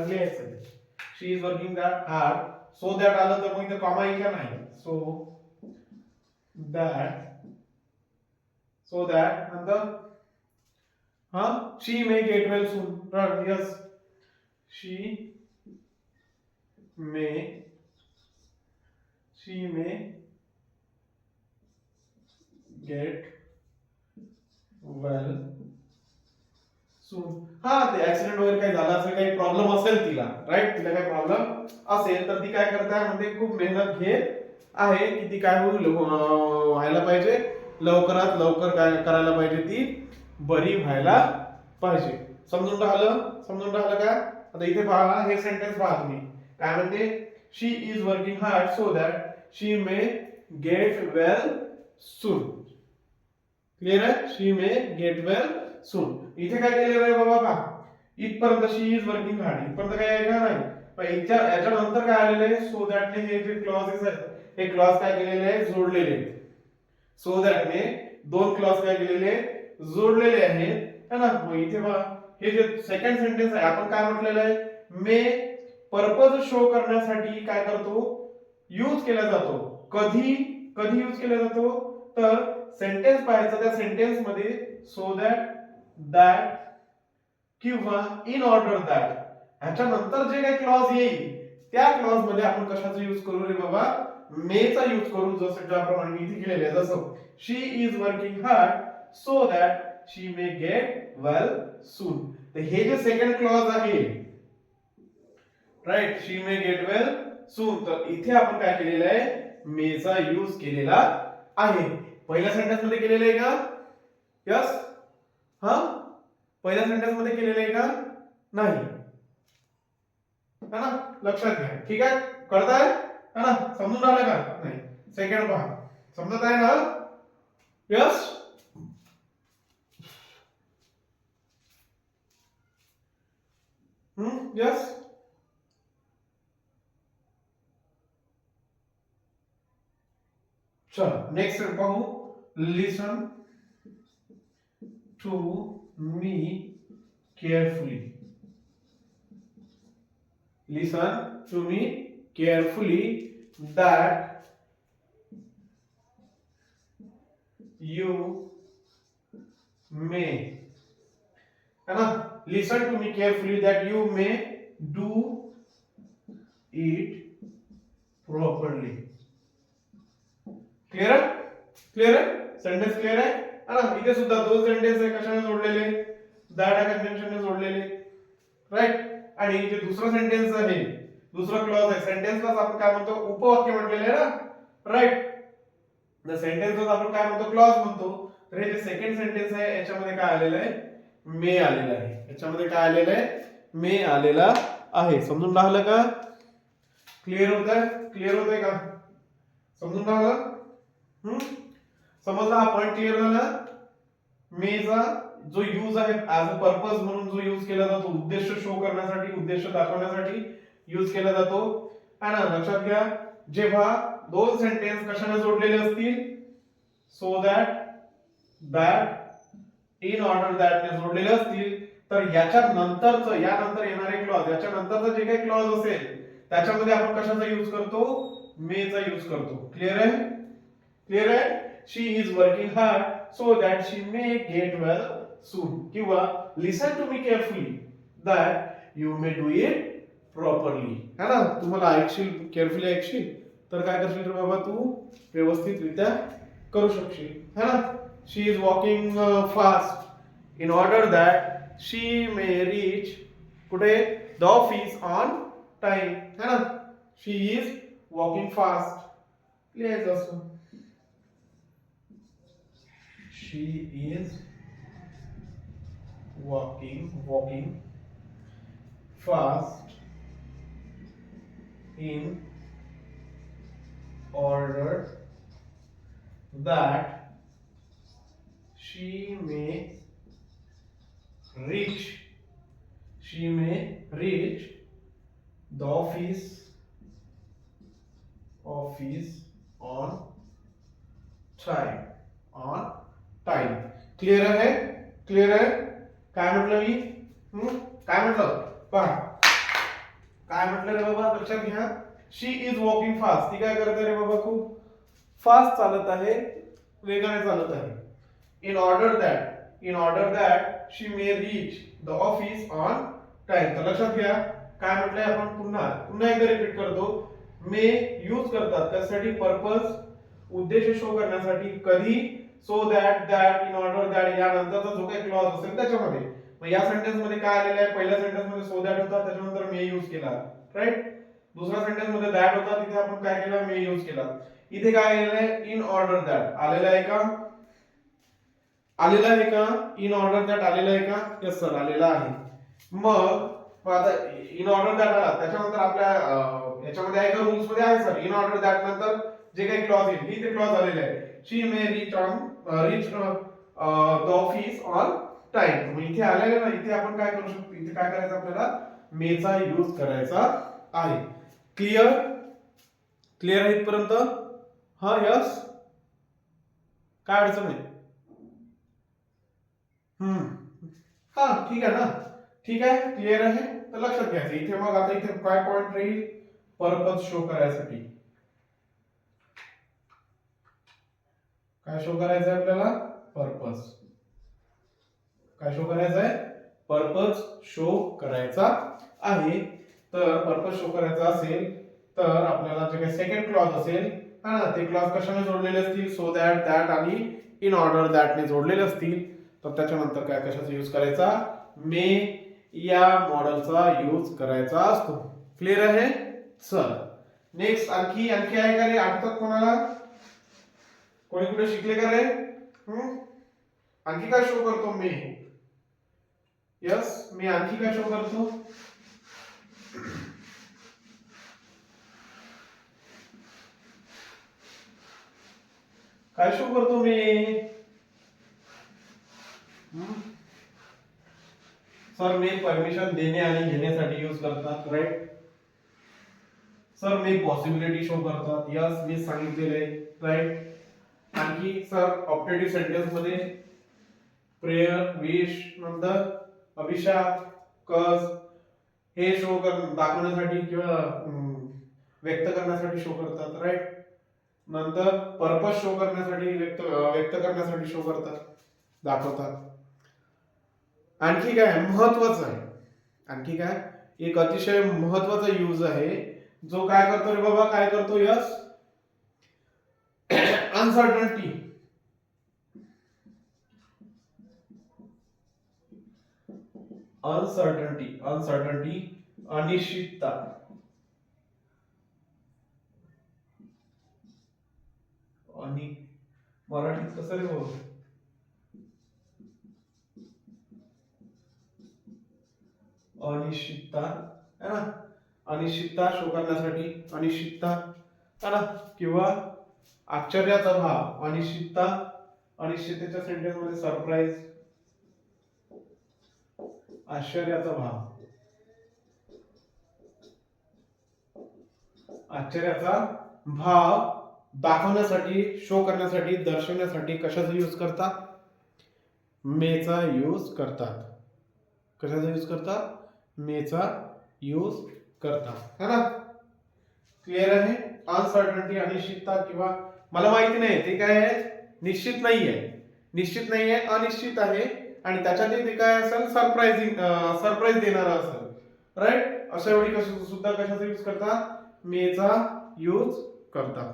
लिहायचं. She is working hard so that आलं तर मग इथे कॉमा येईल का? नाही. so that नंतर she may get well soon. Yes, she may get well soon. ते ऍक्सिडेंट वगैरे काही झाला असेल, काही प्रॉब्लेम असेल तिला, राईट, तिला काही प्रॉब्लेम असेल तर ती काय करते, म्हणजे खूप मेहनत घेत आहे की ती काय व्हायला पाहिजे, लवकरात लवकर काय करायला पाहिजे, ती बरी व्हायला पाहिजे. समजून राहिलं का? आता इथे पहा, हे सेंटेन्स पहा तुम्ही, काय म्हणते, she is working hard so that she may get well soon. Clear आहे? She may get well soon. इथे काय केलेलं आहे बाबा? इथपर्यंत शी इज वर्किंग हार्ड, इथपर्यंत काय आहे का? नाही. पण याच्यानंतर काय आलेलं आहे, सो दॅटने हे जे क्लॉजेस आहेत हे क्लॉज काय केलेले आहे, जोडलेले आहेत. सो दॅटने दोन क्लॉज काय केलेले जोडलेले आहेत है ना. मग इथे बघा हे जे सेकंड सेंटेन्स आहे आपण काय म्हटलेलं आहे, मे पर्पज शो करण्यासाठी काय करतो, यूज केला जातो. कधी कधी यूज केला जातो, तर सेंटेन्स पाहायचं, त्या सेंटेन्स मध्ये सो दॅट किंवा इन ऑर्डर दॅट ह्याच्या नंतर जे काही क्लॉज येईल त्या क्लॉज मध्ये आपण कशाचा यूज करू रे बाबा, मे चा यूज करू. जसं ज्याप्रमाणे मी इथे केलेलं आहे, जसं she is working hard so that she may get well soon. तर हे जे सेकंड क्लॉज आहे right, she may get well soon, तर इथे आपण काय केलेलं आहे, मे चा यूज केलेला आहे. पहिल्या सेंटेन्स मध्ये केलेलं आहे का, यस हा पहिल्या सेंटेन्स मध्ये केलेलं आहे का, नाही है ना, लक्षात घ्या. ठीक आहे, कळतंय है ना, समजून आलं का, नाही सेकंड पहा, समजत आहे ना, यस. यस चलो नेक्स्ट पाहू. Listen to me carefully. Listen to me carefully that you may, है ना, listen to me carefully that you may do it properly. Clear आहे, क्लियर आहे, सेंटेन्स क्लियर आहे ना. इथे सुद्धा दोन सेंटेन्स आहे, कशाने जोडलेले, दॅट या कंजंक्शनने जोडलेले, राईट. आणि जे दुसरं सेंटेन्स आहे, दुसरा क्लॉज आहे, सेंटेन्सलाच आपण काय म्हणतो, उपवाक्य म्हटलेलं आहे ना, राईट. द सेंटेन्सलाच आपण काय म्हणतो, क्लॉज म्हणतो. तर हे जे सेकंड सेंटेन्स आहे याच्यामध्ये काय आलेलं आहे, मे आलेलं आहे. याच्यामध्ये काय आलेलं आहे, मे आलेला आहे. समजून राहिलं का, क्लिअर होत आहे, क्लिअर होत आहे का, समजून राहिलं, समजलं आपण, क्लिअर झालं. मेचा जो यूज आहे ऍज अ पर्पज म्हणून जो यूज केला जातो, उद्देश शो करण्यासाठी, उद्देश दाखवण्यासाठी यूज केला जातो है ना. लक्षात घ्या, जेव्हा दोन सेंटेन्स कशाने जोडलेले असतील, so that in order that ने जोडलेले असतील, तर याच्या नंतरचं, यानंतर येणारे क्लॉज, याच्या नंतरचं जे काही क्लॉज असेल त्याच्यामध्ये आपण कशाचा यूज करतो, मे चा यूज करतो. क्लिअर आहे, क्लिअर आहे. She is working hard so that she may get well soon, किंवा listen to me carefully that you may do it properly, है ना. तुम्हाला ऐकशील, केअरफुली ऐकशील तर काय करशील रे बाबा, तू व्यवस्थितरित्या करू शकशील, है ना. She is walking fast in order that she may reach कुठे, द ऑफिस ऑन टाइम, है ना. शी इज वॉकिंग फास्ट, लिहायचं असं, she is walking fast in order that she may reach the office on time. Clear आहे, clear आहे. काय म्हटलं मी, काय म्हटलं पहा, काय म्हटलं रे बाबा, लक्षात घ्या. शी इज वॉकिंग फास्ट, ती काय करते रे बाबा, खूप फास्ट चालत आहे, वेगाने चालत आहे. In order that she may reach the office on time. तर लक्षात घ्या काय म्हटलंय आपण, पुन्हा एकदा रिपीट करतो. मे यूज करतात त्यासाठी, पर्पज, उद्देश शो करण्यासाठी. कधी, so that in order that यानंतरचा जो काही क्लॉज असेल त्याच्यामध्ये. मग या सेंटेन्स मध्ये काय आलेलं आहे, पहिल्या सेंटेन्स मध्ये सो दॅट होता, त्याच्यानंतर मे यूज केला, राईट. दुसऱ्या सेंटेन्स मध्ये दॅट होता, तिथे आपण काय केलं, मे यूज केला. इथे काय आलेलं आहे, इन ऑर्डर दॅट आलेलं आहे का, आलेलं आहे का, इन ऑर्डर दॅट आलेलं आहे का, यस सर आलेलं आहे. मग आता इन ऑर्डर दॅट आला, त्याच्यानंतर आपल्या याच्यामध्ये आहे का, रूल्स मध्ये आहे सर, इन ऑर्डर दॅट नंतर जे काही क्लॉज येईल, इथे क्लॉज आलेले आहे, she may reach the office on time. मग इथे आलेलं ना, इथे आपण काय करू शकतो, इथे काय करायचं आपल्याला, मे चा यूज करायचा आहे. क्लिअर? क्लिअर आहे इथपर्यंत? हा यस, काय अडचण आहे? हा ठीक आहे ना, ठीक आहे, क्लिअर आहे. तर लक्षात घ्यायचं इथे. मग आता इथे काय पॉइंट राहील? पर्पज शो करायसाठी. काय शो करायचं आहे आपल्याला? पर्पज. काय शो करायचं आहे? पर्पज शो करायचा आहे. तर पर्पज शो करायचा असेल तर आपल्याला जे काही सेकंड क्लॉज असेल हा ना, ते क्लॉज कशाने जोडलेले असतील? सो दॅट, दॅट आणि इन ऑर्डर दॅटने जोडलेले असतील. तर त्याच्यानंतर काय कशाचा यूज करायचा? मे या मॉडेलचा यूज करायचा असतो. क्लिअर आहे? चल नेक्स्ट. आणखी आणखी आहे का रे? आठवतात कोणाला? कोणी कुठे शिकले का रे? आणखी काय शो करतो मी? यस, मी आणखी काय शो करतो? काय शो करतो मी? सर मी परमिशन देणे आणि घेण्यासाठी यूज करतात, राईट? सर मी पॉसिबिलिटी शो करतात, यस मी सांगितलेले, राईट? आणखी सर ऑप्टेटिव्ह सेंटेन्स मध्ये प्रेयर, विश, नंतर अभिशाप, कर्ज हे शो दाखवण्यासाठी किंवा व्यक्त करण्यासाठी शो करतात, राईट? नंतर पर्पज शो करण्यासाठी, व्यक्त करण्यासाठी शो करतात, दाखवतात. आणखी काय महत्वाचं आहे? आणखी काय एक अतिशय महत्वाचा यूज आहे जो काय करतो रे बाबा? काय करतो? Yes, uncertainty. अनसर्टनिटी, अनसर्टनिटी, अनिश्चितता. आणि मराठीत कसं रे बोल? अनिश्चितता है ना, अनिश्चितता शो करण्यासाठी, अनिश्चितता है ना, किंवा आश्चर्याचा भाव, अनिश्चितता. अनिश्चिततेच्या सेंटेन्स मध्ये सरप्राईज, आश्चर्याचा भाव, आश्चर्याचा भाव दाखवण्यासाठी, शो करण्यासाठी, दर्शवण्यासाठी कशाचा यूज करतात? मेचा यूज करतात. कशाचा यूज करतात? मेचा यूज करतात, है ना? क्लिअर आहे? अनसर्टनिटी, अनिश्चितता, किंवा मला माहिती नाही ते काय आहे, निश्चित नाहीये, निश्चित नाहीये, अनिश्चित आहे आणि त्याच्यातही ते काय असेल? सरप्राइजिंग, सरप्राईज देणार असेल, राईट? अशा वेळी सुद्धा कशाचा यूज करतात? मेचा यूज करतात.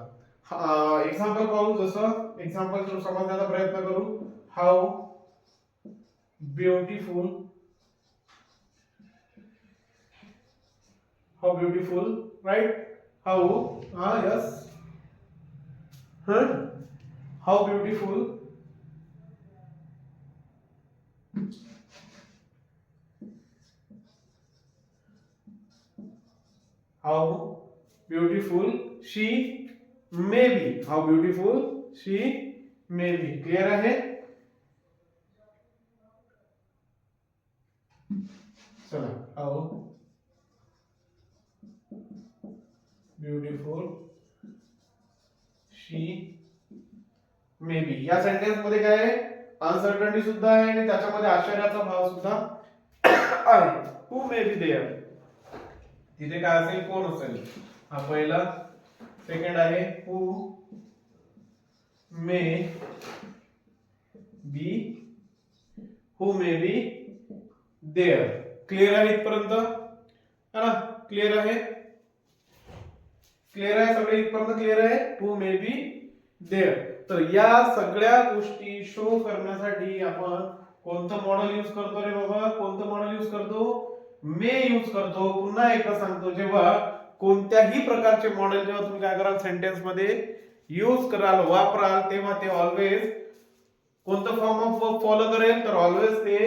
एक्झाम्पल पाहू, जसं एक्झाम्पल समजण्याचा प्रयत्न करू. How beautiful, how beautiful, right? How, yes, how beautiful, how beautiful she may be, how beautiful she may be. Clear आहे? चला, how beautiful she may be. या सेंटेन्स मध्ये काय आहे? अनसर्टनिटी सुद्धा आहे आणि त्याच्यामध्ये आश्चर्याचा भाव सुद्धा आहे. हु मे बी देअर, तिथे काय असेल? कोण असेल? हा पहिला. सेकंड आहे who may B, who may be there. Clear आहे इथपर्यंत? है ना? क्लिअर आहे? क्लिअर आहे सगळे इथपर्यंत? क्लिअर आहे? Who may be there. तर या सगळ्या गोष्टी शो करण्यासाठी आपण कोणतं मॉडेल यूज करतो रे बाबा? कोणतं मॉडेल यूज करतो? मे यूज करतो. पुन्हा एकदा सांगतो, जेव्हा कोणत्याही प्रकारचे मॉडेल जेव्हा तुम्ही काय कराल सेंटेन्स मध्ये यूज कराल, वापराल, तेव्हा ते ऑलवेज कोणतं फॉर्म ऑफ वर्ब फॉलो करेल? तर ऑलवेज ते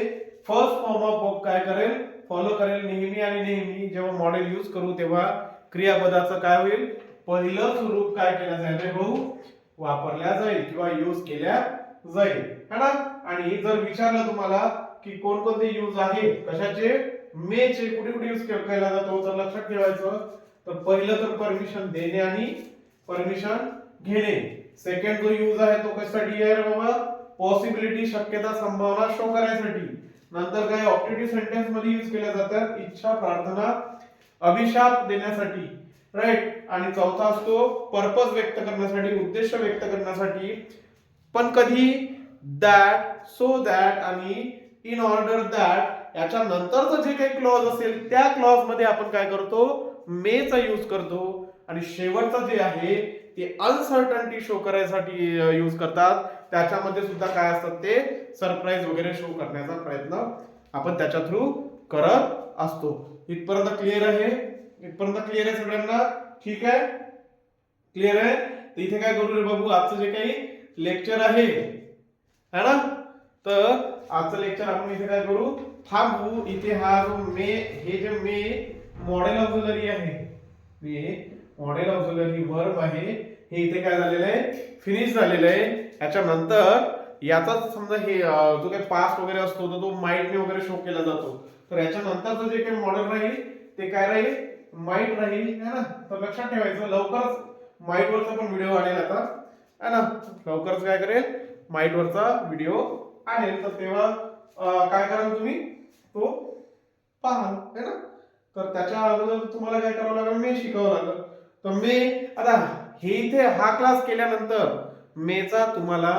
फर्स्ट फॉर्म ऑफ वर्ब काय करेल? फॉलो करेल नेहमी आणि नेहमी. जेव्हा मॉडेल यूज करू तेव्हा क्रियापदाचं काय होईल? पहिलं स्वरूप काय केलं जाईल रे भाऊ? वापरल्या जाईल किंवा यूज केल्या जाईल, है ना? आणि जर विचारलं तुम्हाला की कोणकोणते यूज आहे कशाचे, मे चे कुठे कुठे यूज केला जातो तर लक्षात ठेवायचं. तर पहिलं तर परमिशन देणे आणि परमिशन घेणे. सेकंड जो यूज आहे तो कशासाठी आहे बाबा, पॉसिबिलिटी शक्यता संभावना शो करायसाठी. नंतर काय ऑप्टेटिव्ह सेंटेन्स मध्ये यूज केल्या जातात इच्छा प्रार्थना अभिशाप देण्यासाठी, राईट. आणि चौथा असतो पर्पज व्यक्त करण्यासाठी, उद्देश व्यक्त करण्यासाठी. पण कधी दॅट, सो दॅट आणि इन ऑर्डर दॅट याच्या नंतरचं जे काही क्लॉज असेल त्या क्लॉज मध्ये आपण काय करतो, मे चा यूज करतो. आणि शेवटचं जे आहे ते अनसर्टनिटी शो करायसाठी यूज करतात. त्याच्यामध्ये सुद्धा काय असतात ते सरप्राईज वगैरे शो करण्याचा प्रयत्न आपण त्याच्या थ्रू करत असतो. इथपर्यंत क्लिअर आहे? इथपर्यंत क्लिअर आहे सगळ्यांना? ठीक आहे, क्लिअर आहे. तर इथे काय करू रे बाबू, आजचं जे काही लेक्चर आहे है ना, तर आजचं लेक्चर आपण इथे काय करू, थांबू. इथे हा जो मे, हे जे मे मॉडेल ऑक्झिलरी आहे, मे मॉडेल ऑक्झिलरी वर्ब आहे, हे इथे काय झालेलं आहे, फिनिश झालेलं आहे. याच्यानंतर याचाच समजा हे जो काही पास्ट वगैरे असतो तर तो माइट ने वगैरे शो केला जातो. तर याच्यानंतरचं जे काही मॉडेल राहील ते काय राहील, माइट राहील है ना. तर लक्षात ठेवायचं, लवकरच माइट वरचा पण व्हिडिओ आणेल आता है ना, लवकरच काय करेल, माइट वरचा व्हिडिओ आणेल. तर तेव्हा काय कराल तुम्ही, तो पाहाल है ना. तर त्याच्या अगोदर तुम्हाला काय करावं लागेल, मे शिकावं लागेल. तर मे, आता हे इथे हा क्लास केल्यानंतर मेचा तुम्हाला,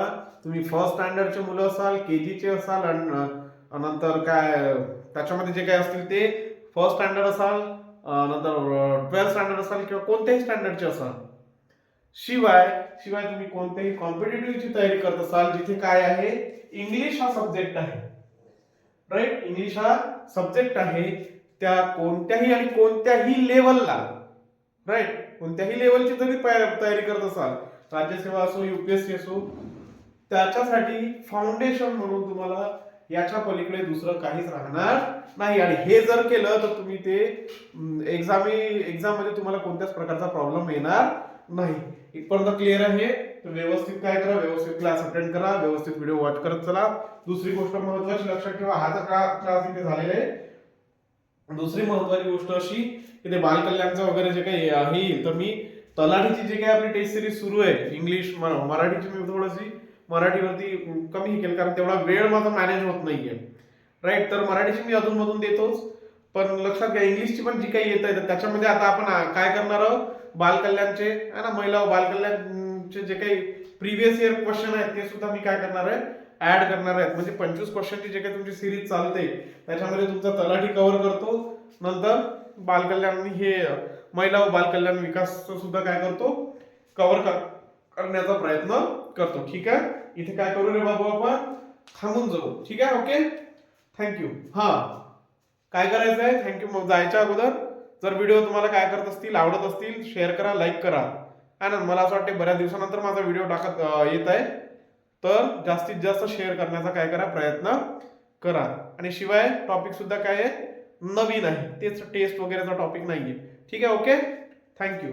तुम्ही फर्स्ट स्टँडर्डचे मुलं असाल, केजीचे असाल, आणि नंतर काय त्याच्यामध्ये जे काय असतील ते फर्स्ट स्टँडर्ड असाल, नंतर 12th स्टँडर्ड असाल किंवा कोणत्याही स्टँडर्डचे असाल, शिवाय तुम्ही कोणत्याही कॉम्पिटिटिव्हची तयारी करत असाल जिथे काय आहे, इंग्लिश हा सब्जेक्ट आहे, राईट. इंग्लिश हा सब्जेक्ट आहे. त्या कोणत्याही आणि कोणत्याही लेवलला, राईट, कोणत्याही लेवलची जरी तयारी करत असाल, राज्यसेवा असो युपीएससी असो, त्याच्यासाठी फाउंडेशन म्हणून तुम्हाला याच्या पलीकडे दुसरं काहीच राहणार नाही. आणि हे जर केलं तर तुम्ही ते एक्झाम मध्ये तुम्हाला कोणत्याच प्रकारचा प्रॉब्लेम येणार नाही. इथपर्यंत क्लिअर आहे? तर व्यवस्थित काय करा, व्यवस्थित क्लास अटेंड करा, व्यवस्थित व्हिडिओ वॉच करत चला. दुसरी गोष्ट महत्वाची लक्षात ठेवा, हा जो क्लास इथे झालेला आहे, दुसरी महत्वाची गोष्ट अशी की ते बालकल्याणचं वगैरे जे काही आहे, तर मी तलाठीची जे काही आपली टेस्ट सिरीज सुरू आहे इंग्लिश, मराठीची मी थोडीशी मराठीवरती कमी केलं कारण तेवढा वेळ माझा मॅनेज होत नाहीये, राईट. तर मराठीची मी अधूनमधून देतोच, पण लक्षात घ्या इंग्लिशची पण जी काही येत आहे त्याच्यामध्ये आता आपण काय करणार आहोत, बालकल्याणचे है ना, महिला बालकल्याणचे जे काही प्रिव्हियस इयर क्वेश्चन आहेत ते सुद्धा मी काय करणार आहे, ऍड करणार आहेत. म्हणजे 25 क्वेश्चनची जे काही तुमची सिरीज चालते त्याच्यामध्ये तुमचा तलाठी कव्हर करतो, नंतर बालकल्याण हे महिला व बालकल्याण विकास सुद्धा काय करतो, कव्हर करण्याचा प्रयत्न करतो. ठीक आहे, इथे काय करू रे बाबू, आपण थांबून जाऊ. ठीक आहे, ओके, थँक्यू. हा, काय करायचं आहे, थँक्यू. मग जायच्या अगोदर जर व्हिडिओ तुम्हाला काय करत असतील, आवडत असतील, शेअर करा, लाईक करा. है ना, मला असं वाटतं बऱ्याच दिवसानंतर माझा व्हिडिओ टाकत येत आहे, तर जास्तीत जास्त शेअर करण्याचा काय करा, प्रयत्न करा. आणि शिवाय टॉपिक सुद्धा काय आहे, नवीन आहे, तेच टेस्ट वगैरेचा टॉपिक नाहीये. ठीक आहे, ओके, थँक्यू.